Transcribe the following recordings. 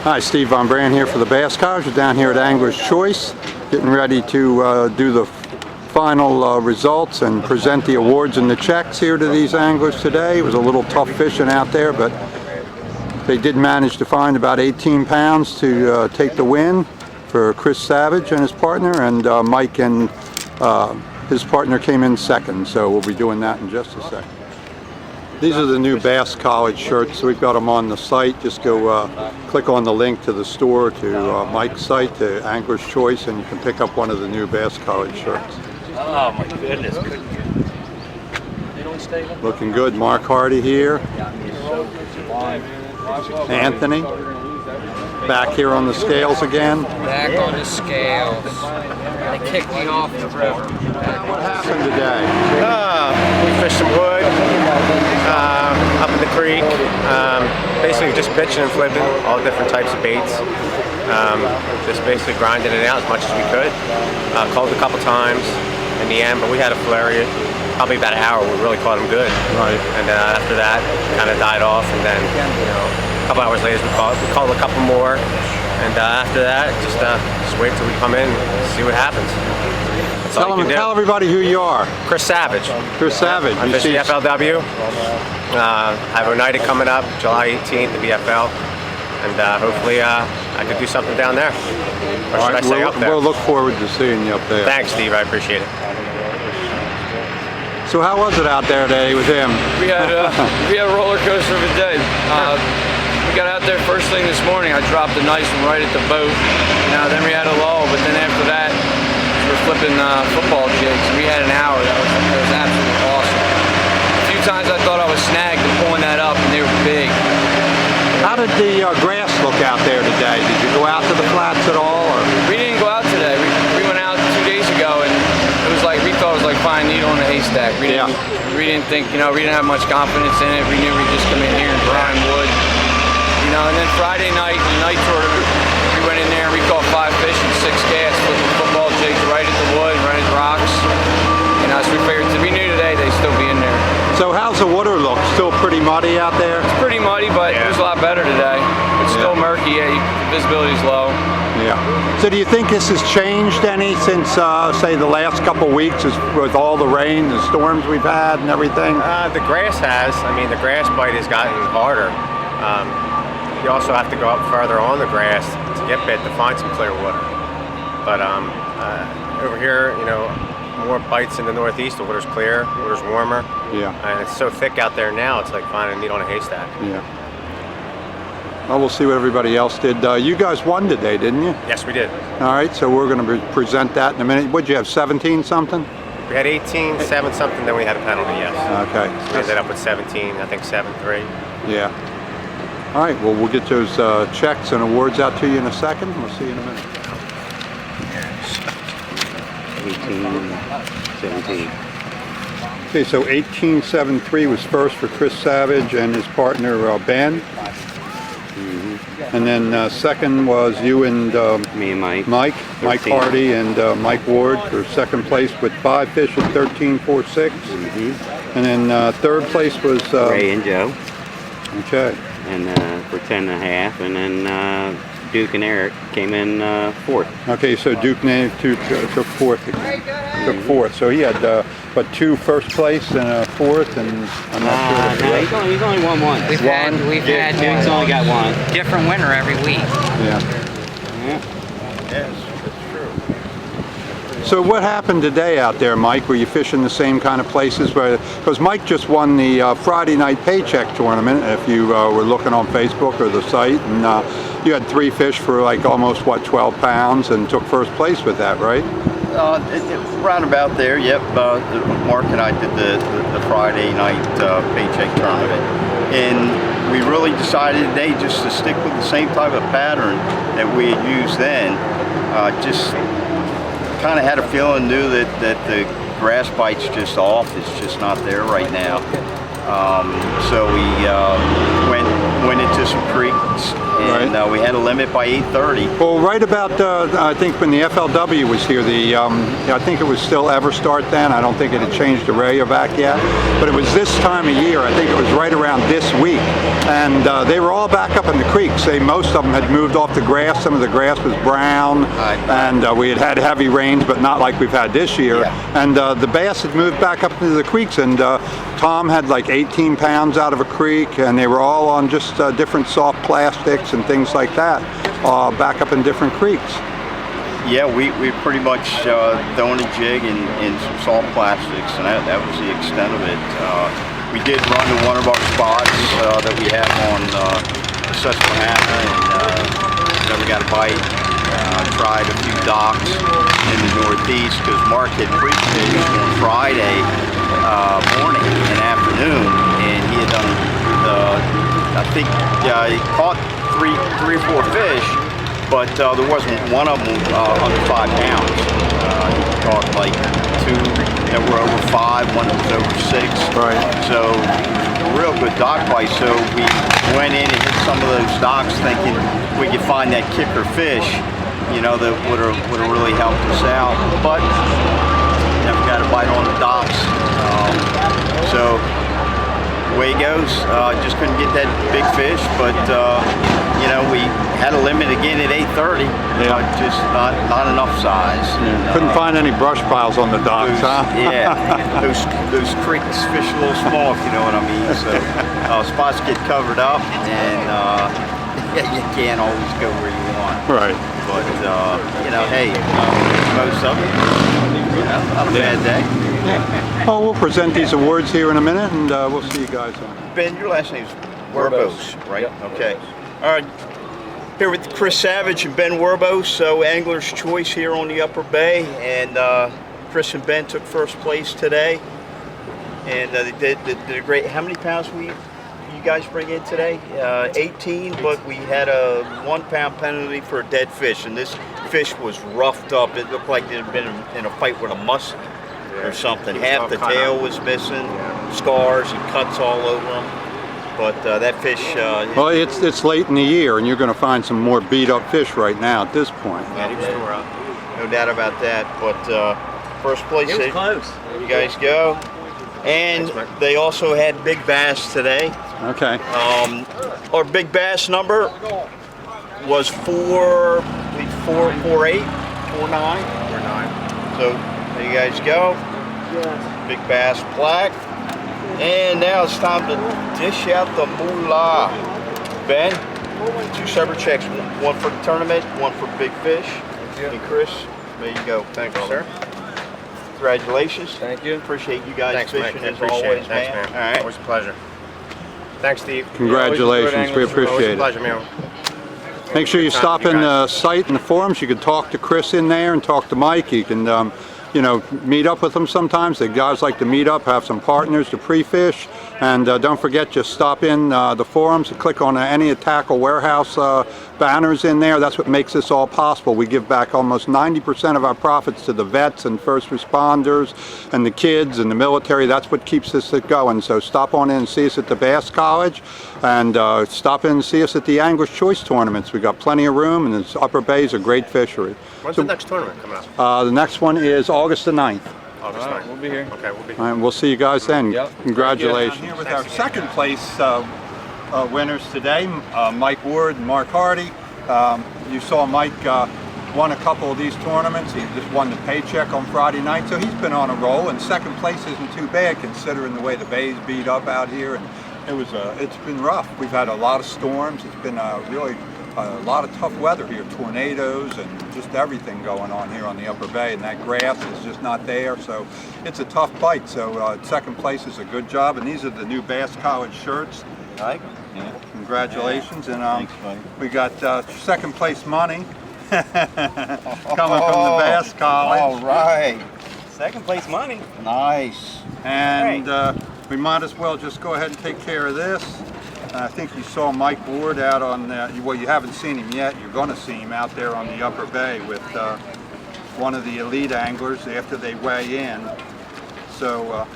Hi, Steve Von Brand here for the Bass College. We're down here at Angler's Choice, getting ready to do the final results and present the awards and the checks here to these anglers today. It was a little tough fishing out there, but they did manage to find about 18 pounds to take the win for Chris Savage and his partner, and Mike and his partner came in second, so we'll be doing that in just a second. These are the new Bass College shirts. We've got them on the site. Just go click on the link to the store, to Mike's site, to Angler's Choice, and you can pick up one of the new Bass College shirts. Oh my goodness. Looking good. Mark Hardy here. Anthony. Back here on the scales again. Back on the scales. They kicked me off the river. What happened today? We fished some wood up in the creek. Basically just pitching and flipping all different types of baits. Just basically grinding it out as much as we could. Called a couple times in the end, but we had a flurry. Probably about an hour. We really caught them good. Right. And after that, kind of died off, and then a couple hours later we called a couple more, and after that just wait till we come in and see what happens. Tell everybody who you are. Chris Savage. Chris Savage. I'm fishing the FLW. I have Oneida coming up July 18th at BFL, and hopefully I could do something down there. Or should I say up there? We'll look forward to seeing you up there. Thanks, Steve. I appreciate it. So how was it out there today with him? We had a roller coaster of a day. We got out there first thing this morning. I dropped a nice one right at the boat. Then we had a lull, but then after that, we were flipping football jigs. We had an hour. That was absolutely awesome. A few times I thought I was snagged and pulling that up, and they were big. How did the grass look out there today? Did you go out to the flats at all? Or? We didn't go out today. We went out 2 days ago, and it was like, we thought it was like finding a needle in a haystack. We didn't think, we didn't have much confidence in it. We knew we'd just come in here and grind wood. And then Friday night, the night tournament, we went in there and we caught 5 fish and 6 casts, flipping football jigs right at the wood, right at the rocks. So we figured, we knew today they'd still be in there. So how's the water look? Still pretty muddy out there? It's pretty muddy, but it was a lot better today. It's still murky. The visibility's low. Yeah. So do you think this has changed any since, say, the last couple of weeks with all the rain, the storms we've had and everything? The grass has. I mean, the grass bite has gotten harder. You also have to go up further on the grass to get bit to find some clear water. But over here, more bites in the northeast. The water's clear, the water's warmer. Yeah. And it's so thick out there now, it's like finding a needle in a haystack. Yeah. Well, we'll see what everybody else did. You guys won today, didn't you? Yes, we did. All right, so we're going to present that in a minute. What'd you have, 17 something? We had 18, 7 something, then we had a penalty, yes. Okay. So we ended up with 17, I think 7-3. Yeah. All right, well, we'll get those checks and awards out to you in a second. We'll see you in a minute. 17. Okay, so 1873 was first for Chris Savage and his partner Ben. And then second was you and Me and Mike. Mike 13. Hardy and Mike Ward for second place with 5 fish at 13.46. And then third place was Ray and Joe. Okay. And for 10.5, and then Duke and Eric came in fourth. Okay, so Duke took fourth. Took fourth. So he had but 2 first place and a fourth, and I'm not sure. No, he's only won one. We've had Duke's only got one. different winner every week. Yeah. Yes, that's true. So what happened today out there, Mike? Were you fishing the same kind of places? Because Mike just won the Friday night paycheck tournament, if you were looking on Facebook or the site, and you had 3 fish for like almost, 12 pounds and took first place with that, right? Round about there, yep. Mark and I did the Friday night paycheck tournament, and we really decided today just to stick with the same type of pattern that we had used then. Just kind of had a feeling, knew that the grass bite's just off. It's just not there right now. So we went into some creeks and we had a limit by 8:30. Well, right about, I think when the FLW was here, I think it was still Everstart then. I don't think it had changed to Rayovac yet. But it was this time of year, I think it was right around this week. And they were all back up in the creeks. Most of them had moved off the grass. Some of the grass was brown. And we had had heavy rains, but not like we've had this year. Yeah. And the bass had moved back up into the creeks. And Tom had like 18 pounds out of a creek. And they were all on just different soft plastics and things like that, back up in different creeks. Yeah, we pretty much thrown a jig in some soft plastics, and that was the extent of it. We did run to one of our spots that we have on Susquehanna, and never got a bite. Tried a few docks in the Northeast because Mark had pre-fished on Friday morning and afternoon, and he had done, I think, he caught three or four fish, but there wasn't one of them under 5 pounds. He caught like 2 that were over 5, one that was over 6. Right. So a real good dock bite. So we went in and hit some of those docks thinking we could find that kicker fish, you know, that would have really helped us out. But never got a bite on the docks. So away it goes. Just couldn't get that big fish, but you know, we had a limit again at 8:30. Yeah. Just not enough size. And, Couldn't find any brush piles on the docks, huh? Yeah, those creeks fish a little small, if you know what I mean. So spots get covered up, and you can't always go where you want. Right. But you know, hey, most of it, not a bad day. Well, we'll present these awards here in a minute, and we'll see you guys on. Ben, your last name's Werbos, right? Yep. Okay. All right. Here with Chris Savage and Ben Werbos, so Angler's Choice here on the Upper Bay, and Chris and Ben took first place today, and they did a great. How many pounds you guys bring in today? 18, but we had a 1 pound penalty for a dead fish, and this fish was roughed up. It looked like it had been in a fight with a musk or something. Half the tail was missing, scars and cuts all over them. But that fish... well, it's late in the year, and you're going to find some more beat-up fish right now at this point. Yeah, he was tore up. No doubt about that. But first place, It was close. You guys go. And they also had big bass today. Okay. Our big bass number was 4.8, 4.9. So there you guys go. Big bass plaque. And now it's time to dish out the moolah. Ben, 2 separate checks. One for the tournament, one for big fish. And Chris, there you go. Thank you, sir. Congratulations. Thank you. Appreciate you guys fishing Mike. as always, Thanks, man. All right. Always a pleasure. Thanks, Steve. Congratulations. We Always appreciate a pleasure, it. man. Make sure you stop in the site and the forums. You can talk to Chris in there and talk to Mike. You can you know, meet up with them sometimes. The guys like to meet up, have some partners to pre-fish. And don't forget, just stop in the forums and click on any of Tackle Warehouse banners in there. That's what makes this all possible. We give back almost 90% of our profits to the vets and first responders and the kids and the military. That's what keeps this going. So stop on in and see us at the Bass College, and stop in and see us at the Angler's Choice tournaments. We got plenty of room, and this Upper Bay is a great fishery. When's the next tournament coming up? The next one is August the 9th. August 9th. We'll be here. Okay, we'll be here. All right, we'll see you guys then. Yep. Congratulations. Here with our second place winners today, Mike Ward and Mark Hardy. You saw Mike won a couple of these tournaments. He just won the paycheck on Friday night, so he's been on a roll, and second place isn't too bad considering the way the bay's beat up out here. And it's been rough. We've had a lot of storms. It's been really a lot of tough weather here, tornadoes and just everything going on here on the Upper Bay, and that grass is just not there, so it's a tough bite. So second place is a good job, and these are the new Bass College shirts. Right. Yeah. Congratulations. And Thanks, buddy. we got second place money coming from the Bass College. All right. Second place money. Nice. And we might as well just go ahead and take care of this. I think you saw Mike Ward out on, well, you haven't seen him yet. You're going to see him out there on the Upper Bay with one of the elite anglers after they weigh in. So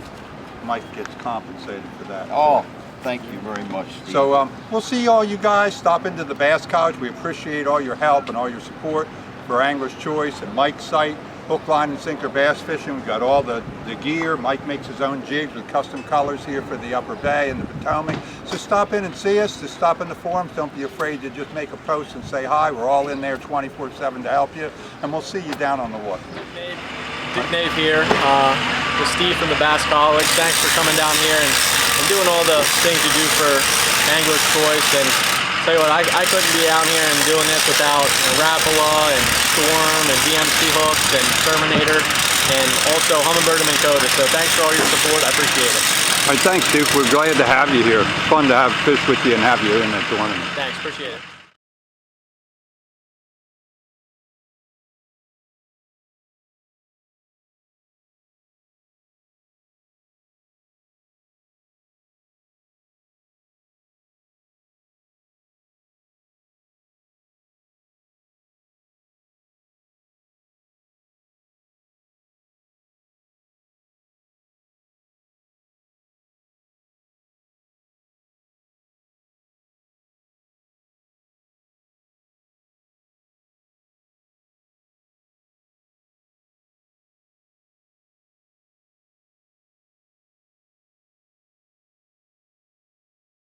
Mike gets compensated for that. Oh, Thank you very much, Steve. So we'll see all you guys. Stop into the Bass College. We appreciate all your help and all your support for Angler's Choice and Mike's site, hook, line, and sinker bass fishing. We've got all the gear. Mike makes his own jigs with custom colors here for the Upper Bay and the Potomac. So stop in and see us. Just stop in the forums. Don't be afraid to just make a post and say hi. We're all in there 24/7 to help you, and we'll see you down on the water. Dave here with Steve from the Bass College. Thanks for coming down here and doing all the things you do for Angler's Choice. And tell you what, I couldn't be out here and doing this without Rapala and Storm and DMC hooks and Terminator and also Humminbird and Minn Kota. So thanks for all your support. I appreciate it. All right, thanks, Duke. We're glad to have you here. Fun to have fish with you and have you in that tournament. Thanks, appreciate it.